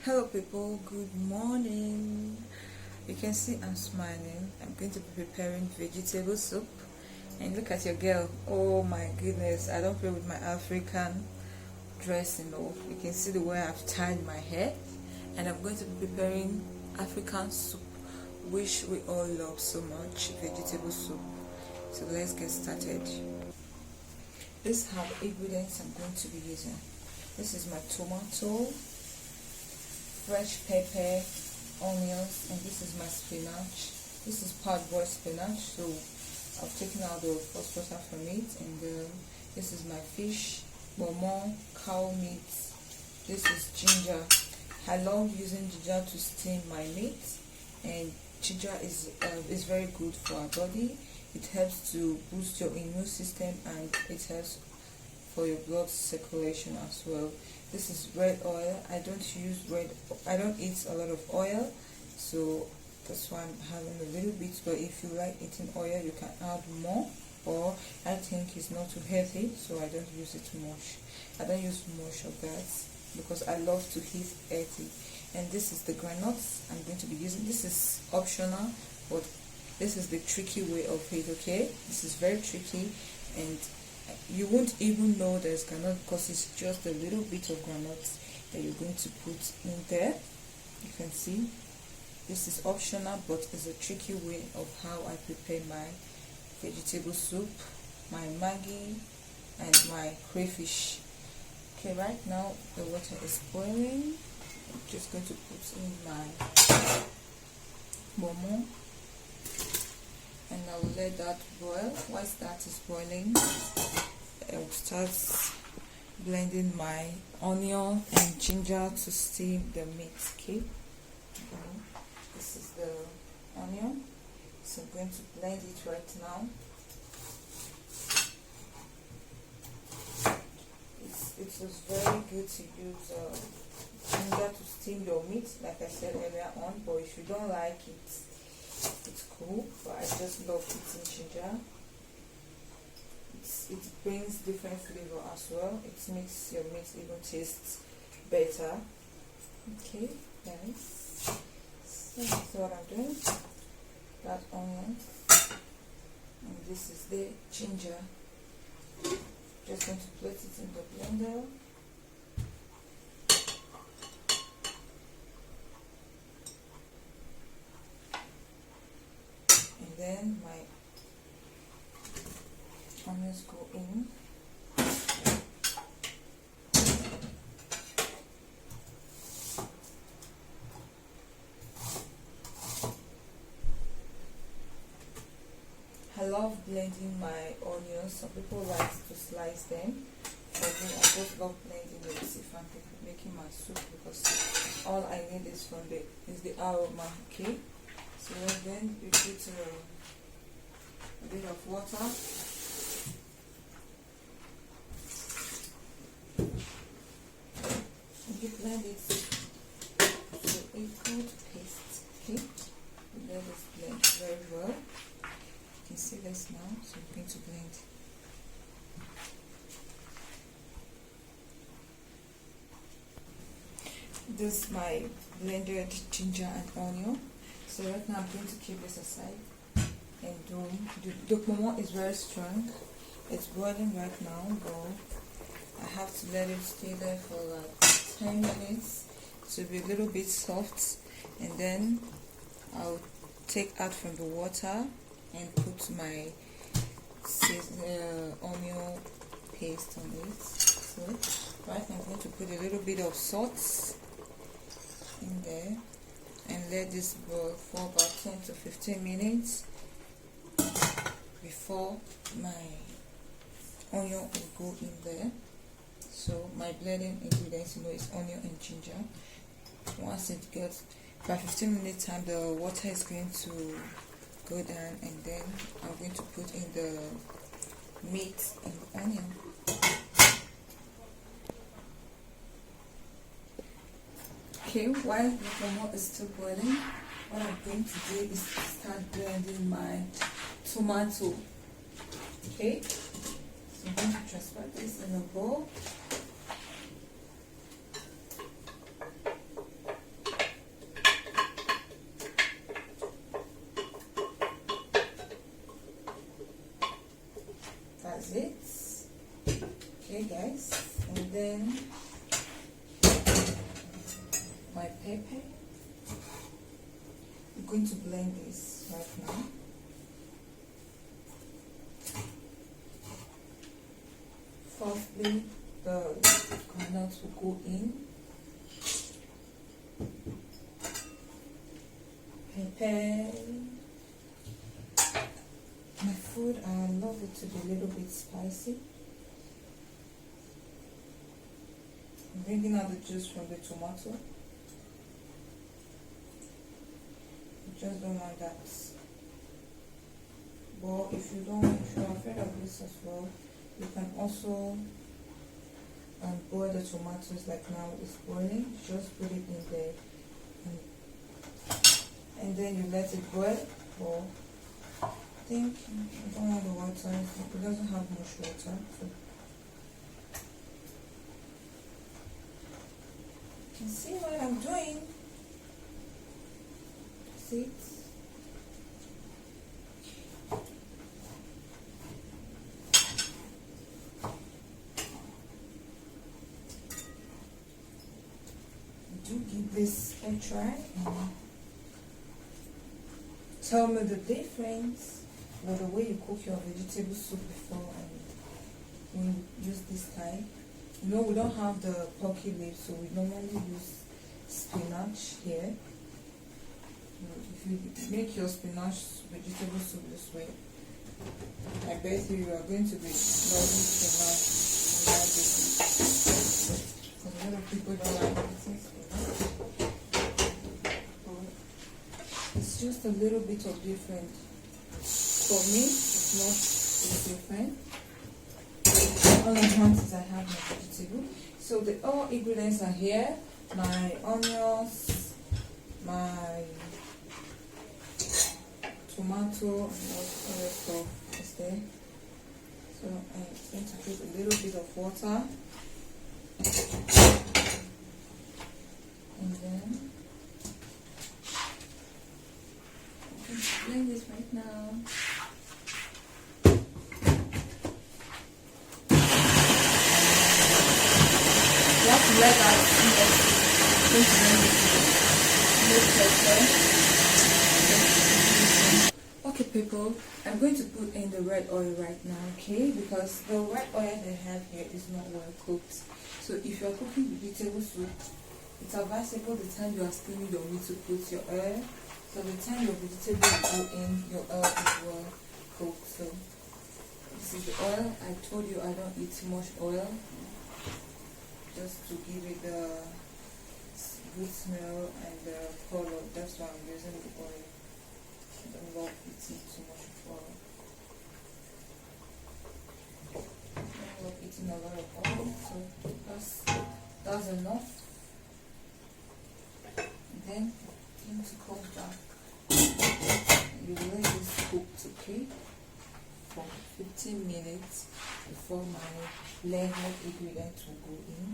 Hello people, good morning. You can see I'm smiling. I'm going to be preparing vegetable soup. And look at your girl. Oh my goodness, I don't play with my African dressing. You can see the way I've tied my hair. And I'm going to be preparing African soup, which we all love so much, vegetable soup. So let's get started. These are the ingredients I'm going to be using. This is my tomato, fresh pepper, onions, and this is my spinach. This is parboiled spinach, so I've taken out the phosphorus from it. And this is my fish, bomo, cow meat. This is ginger. I love using ginger to steam my meat, and ginger is very good for our body. It helps to boost your immune system, and it helps for your blood circulation as well. This is red oil. I don't eat a lot of oil, so that's why I'm having a little bit. But if you like eating oil, you can add more, or I think it's not too healthy, so I don't use it much. I don't use much of that because I love to eat healthy. And this is the granules I'm going to be using. This is optional, but this is the tricky way of it. Okay, this is very tricky, and you won't even know there's granite because it's just a little bit of granite that you're going to put in there. You can see this is optional, but it's a tricky way of how I prepare my vegetable soup, my maggi, and my crayfish. Okay, right now the water is boiling. I'm just going to put in my momo, and I'll let that boil. Once that is boiling, I'll start blending my onion and ginger to steam the meat. Okay, this is the onion, so I'm going to blend it right now. It was very good to use ginger to steam your meat, like I said earlier on. But if you don't like it, it's cool. But I just love eating ginger. It brings different flavor as well. It makes your meat even taste better. Okay, guys, so that's what I'm doing. That onion, and this is the ginger. Just going to put it in the blender. And then my onions go in. I love blending my onions. Some people like to slice them. For me, I just love blending it if I'm making my soup, because all I need is the aroma. Okay, so then you put a bit of water. And you blend it to a good paste. Okay, let it blend very well. You can see this now, so I'm going to blend. This is my blended ginger and onion. So right now I'm going to keep this aside. And the momo is very strong. It's boiling right now, but I have to let it stay there for like 10 minutes to be a little bit soft, and then I'll take out from the water and put my onion paste on it. So right now I'm going to put a little bit of salt in there and let this boil for about 10 to 15 minutes before my onion will go in there. So my blending ingredients, is onion and ginger. Once it gets by 15 minutes time, the water is going to go down, and then I'm going to put in the meat and the onion. Okay, while the momo is still boiling, what I'm going to do is start blending my tomato. Okay, so I'm going to transfer this in a bowl. then my pepper. I'm going to blend this right now. Firstly, the groundnuts will go in. Pepper. My food, I love it to be a little bit spicy. I'm bringing out the juice from the tomato. You just don't want that. But if you're afraid of this as well, you can also boil the tomatoes like now it's boiling. Just put it in there, and then you let it boil for, I think, I don't want the water, it doesn't have much water. So you can see what I'm doing. See it? Do give this a try and tell me the difference with the way you cook your vegetable soup before and when you use this type. You know, we don't have the porky leaf, so we normally use spinach here. If you make your spinach vegetable soup this way, I bet you are going to be loving spinach without this. Because a lot of people don't like eating spinach. It's just a little bit of different. For me, it's different. All I want is I have my vegetable. So the all ingredients are here. My onions, my tomato, and all other stuff is there. So I'm going to put a little bit of water. And then blend this right now. You have to let that okay, people, I'm going to put in the red oil right now, okay? Because the red oil they have here is not well cooked. So if you are cooking vegetable soup, it's advisable the time you are steaming your meat to put your oil. So the time your vegetable will go in, your oil is well cooked. So this is the oil. I told you I don't eat too much oil, just to give it the good smell and the color. That's why I'm using the oil. I don't love eating too much oil. I don't love eating a lot of oil, so that's enough. And then going to come back. You let this cooked, okay, for 15 minutes before my blended ingredients will go in,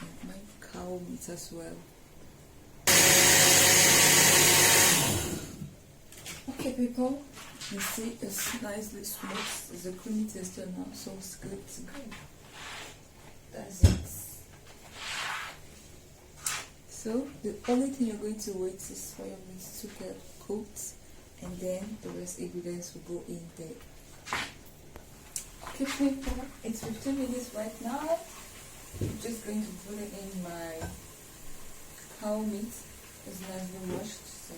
and my cow meat as well. Okay, people, you see it's nicely smooth. It's a creamy texture now, so it's good to go. That's it. So the only thing you're going to wait is for your meat to get cooked, and then the rest ingredients will go in there. Okay, people, it's 15 minutes right now. I'm just going to put it in my cow meat. It's nicely washed, so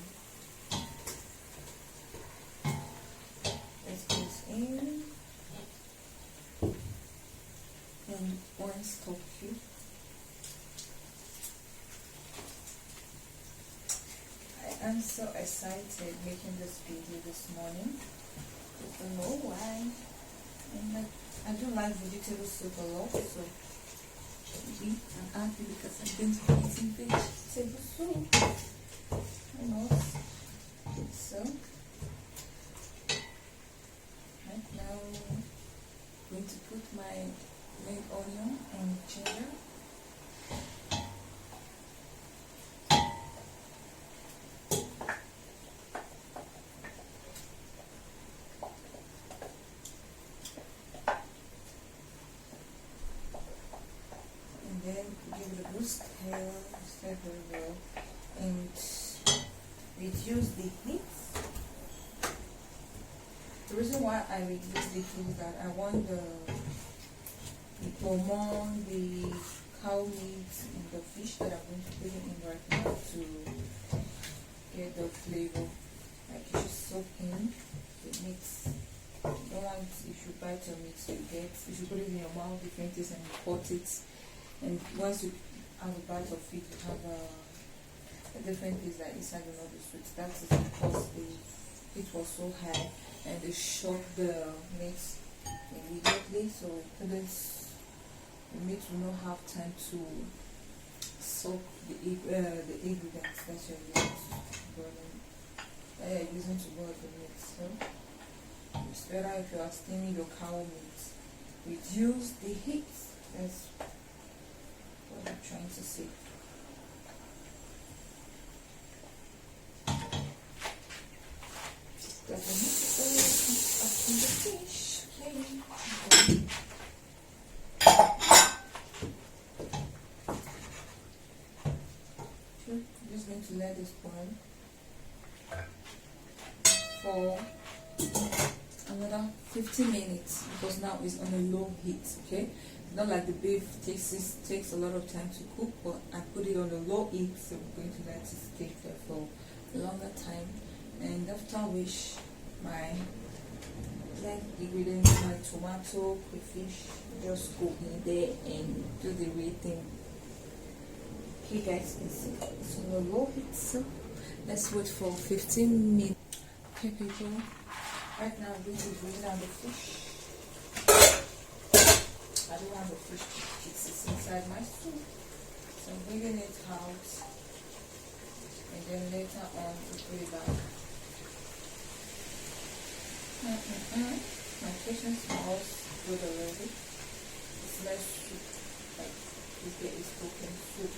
let's put it in. And one stock cube. I'm so excited making this video this morning. I don't know why. I do like vegetable soup a lot, so maybe I'm happy because I'm going to be eating vegetable soup. Who knows? So right now I'm going to put my red onion and ginger. very, very well. And reduce the heat. The reason why I reduce the heat is that I want the hormone, the cow meat, and the fish that I'm going to put in right now to get the flavor. Like you should soak in the meat. You don't want, if you bite your meat, if you put it in your mouth, different things, and you cut it. And once you have a bite of it, you have a different things that inside the noodle sweet. That is because the heat was so high and they shot the meat immediately, so the meat will not have time to soak the ingredients that you're using to boil the meat. So it's better if you are steaming your cow meat. Reduce the heat. That's what I'm trying to say. Got the meat up in the fish. Okay. I'm just going to let this boil for another 15 minutes because now it's on a low heat. Okay, not like the beef takes a lot of time to cook, but I put it on a low heat, so we're going to let it stay there for a longer time. And after which my like ingredients, my tomato, crayfish, just go in there and do the real thing. Okay guys, it's on a low heat, so let's wait for 15 minutes. Okay people, right now I'm going to bring down the fish. I don't want the fish pieces inside my soup, so I'm bringing it out, and then later on we put it back. My kitchen smells good already. It smells soup, like this day is cooking soup.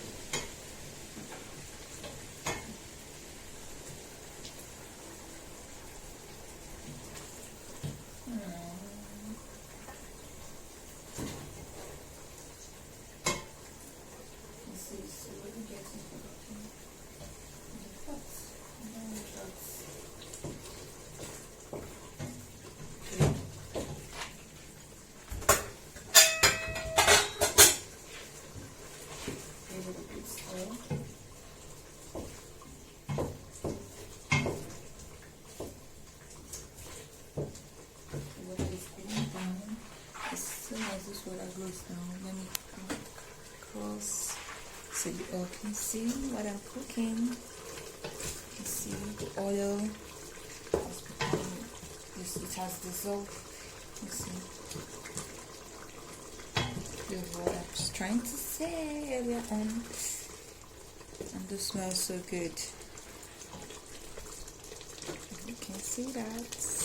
This water goes down. Let me cross so you all can see what I'm cooking. You see the oil has become this, it has dissolved. You see, this is what I was trying to say earlier on, and this smells so good. You can see that.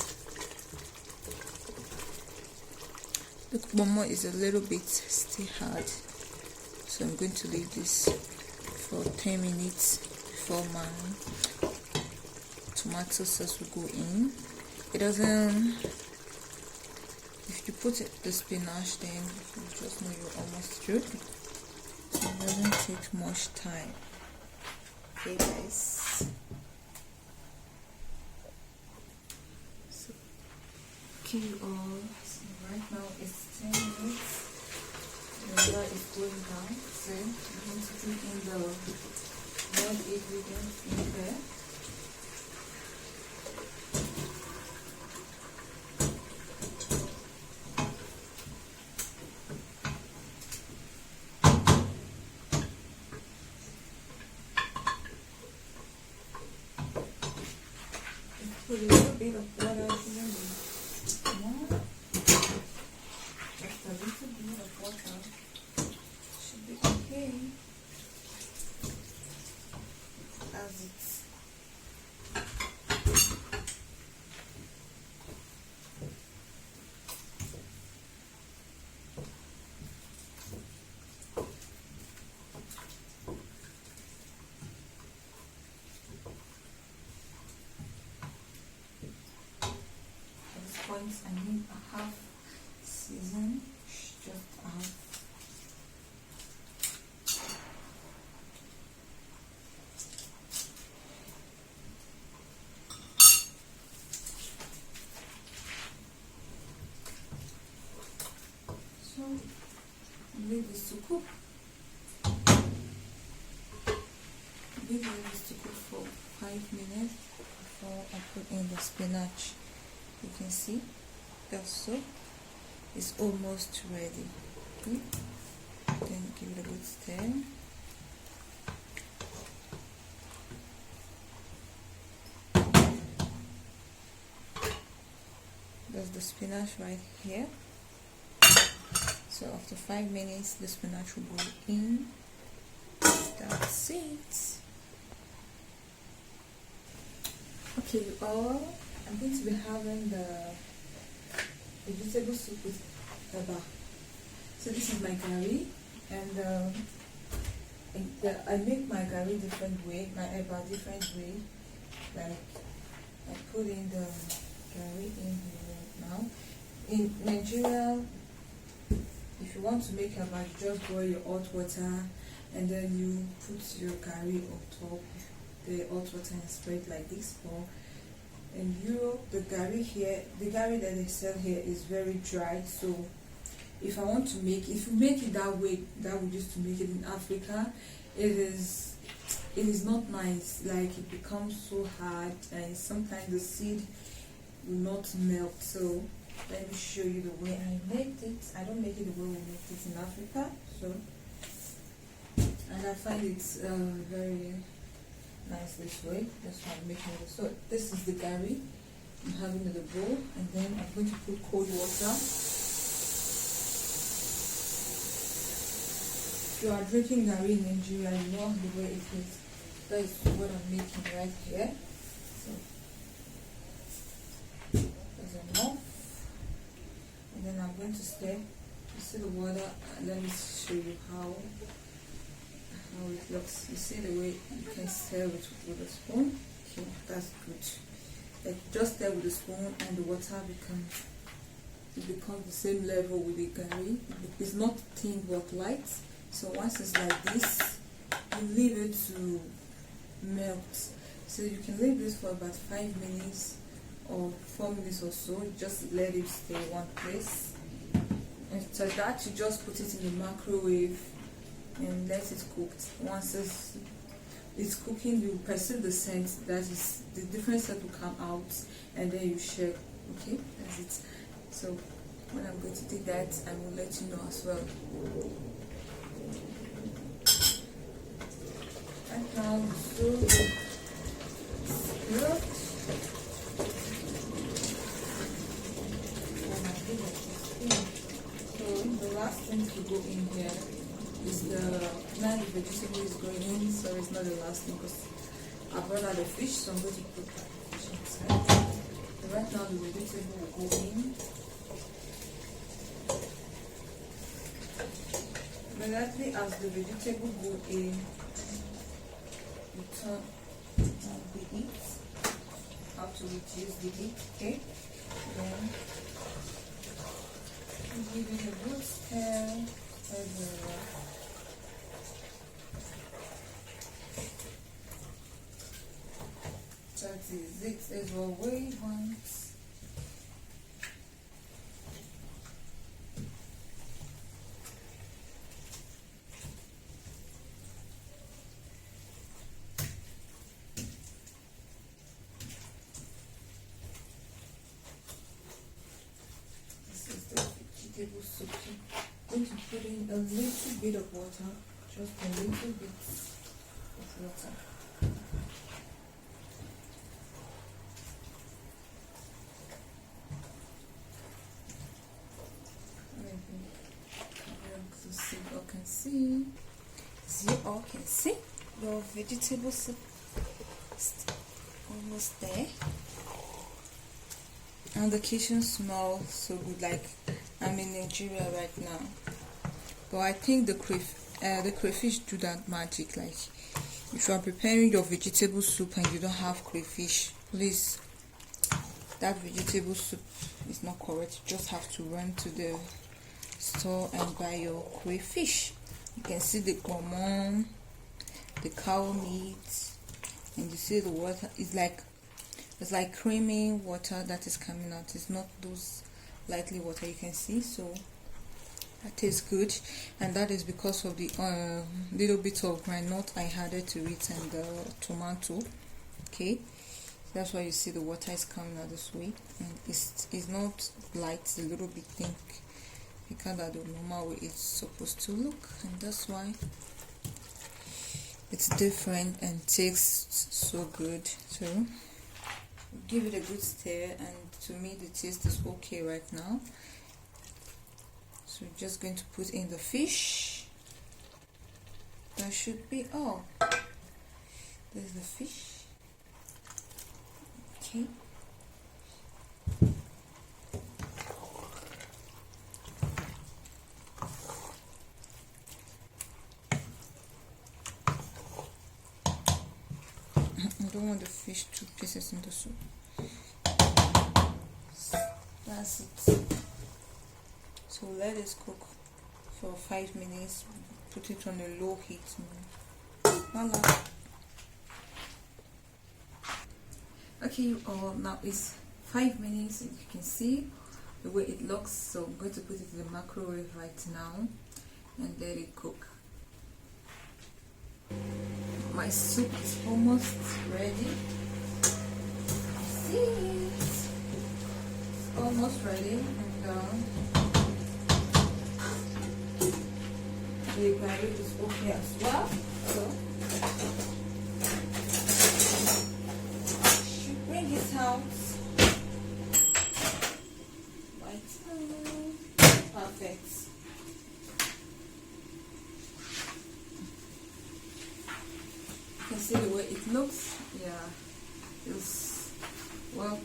The momo is a little bit still hard, so I'm going to leave this for 10 minutes before my tomato sauce will go in. It doesn't, if you put the spinach, then you just know you're almost through, so it doesn't take much time. Okay guys, so okay you all. Right now it's 10 minutes. The water is going down, so I'm going to put in the boiled ingredients in there. Put a little bit of water in there. Just a little bit of water should be okay, as it's at this point I need a half season, just half. leave this to cook for 5 minutes before I put in the spinach. You can see the soup is almost ready. Okay. Then give it a good stir. There's the spinach right here. So after 5 minutes, the spinach will go in. That's it. Okay, all I'm going to be having the vegetable soup with eba. So this is my curry, and I make my curry different way, my eba different way. Like I put in the curry in here right now. In Nigeria, if you want to make eba, you just boil your hot water and then you put your curry on top the hot water and spread like this. Or in Europe, the curry that they sell here is very dry. So if you make it that way, that we used to make it in Africa, it is not nice. Like it becomes so hard, and sometimes the seed will not melt. So let me show you the way I made it. I don't make it the way we make it in Africa. So, and I find it very nice this way. That's why I'm making it. So this is the curry I'm having in the bowl, and then I'm going to put cold water. If you are drinking curry in Nigeria, you know the way it is. That is what I'm making right here. So there's enough, and then I'm going to stir. You see the water, and let me show you how it looks. You see the way you can stir it with a spoon. Okay, that's good. Like just stir with a spoon, and the water becomes the same level with the curry. It's not thin but light. So once it's like this, you leave it to melt. So you can leave this for about 5 minutes or 4 minutes or so. Just let it stay in one place. And so that you just put it in the microwave and let it cook. Once it's cooking, you perceive the scent, that is the different scent will come out, and then you shake. Okay, that's it. So when I'm going to take that, I will let you know as well. Right now, so good. Oh my goodness. So the last thing to go in here is now the vegetable is going in. So it's not the last thing because I brought out the fish, so I'm going to put that fish inside. So right now the vegetable will go in. Immediately as the vegetable go in, you turn on the heat. Have to reduce the heat, okay? Then you give it a good stir everywhere. That is it as well. Wait once. Vegetable soup. I'm going to put in a little bit of water, just a little bit of water. So you all can see. So you all can see the vegetable soup is almost there. And the kitchen smells so good, like I'm in Nigeria right now. But I think the crayfish do that magic. Like if you are preparing your vegetable soup and you don't have crayfish, please, that vegetable soup is not correct. You just have to run to the store and buy your crayfish. You can see the gammon, the cow meat, and you see the water. It's like creamy water that is coming out. It's not those lightly water you can see. So that tastes good, and that is because of the little bit of granite I added to it and the tomato. Okay, that's why you see the water is coming out this way, and it's not light, it's a little bit thick, because that the normal way it's supposed to look, and that's why it's different and tastes so good. So give it a good stir, and to me the taste is okay right now. So we're just going to put in the fish. That should be all. There's the fish. Okay. I don't want the fish to pieces in the soup. That's it. So let it cook for 5 minutes. Put it on a low heat. Voila. Okay, you all, now it's 5 minutes, and you can see the way it looks. So I'm going to put it in the microwave right now and let it cook. My soup is almost ready. See it? It's almost ready, and the garlic is okay as well. So should bring it out right now. Perfect. You can see the way it looks. Yeah, it's well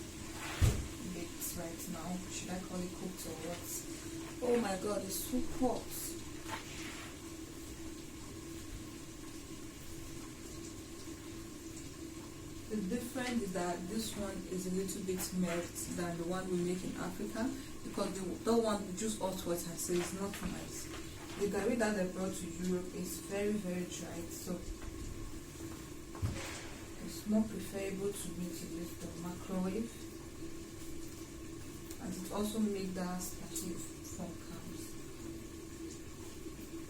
baked right now. Should I call it cooked or what? Oh my god, it's so hot. The difference is that this one is a little bit melted than the one we make in Africa, because the one we just hot water, so it's not nice. The curry that I brought to Europe is very dry, so it's more preferable to me to use the microwave, and it also makes that spaghetti from comes.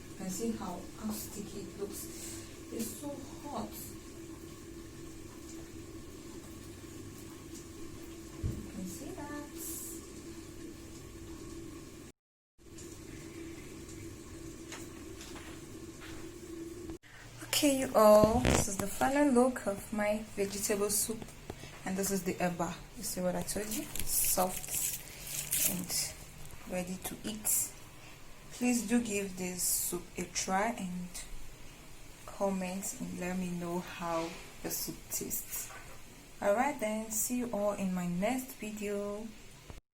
You can see how sticky it looks. It's so hot. You can see that. Okay, you all, this is the final look of my vegetable soup, and this is the eba. You see what I told you? It's soft and ready to eat. Please do give this soup a try and comment and let me know how the soup tastes. Alright then, see you all in my next video.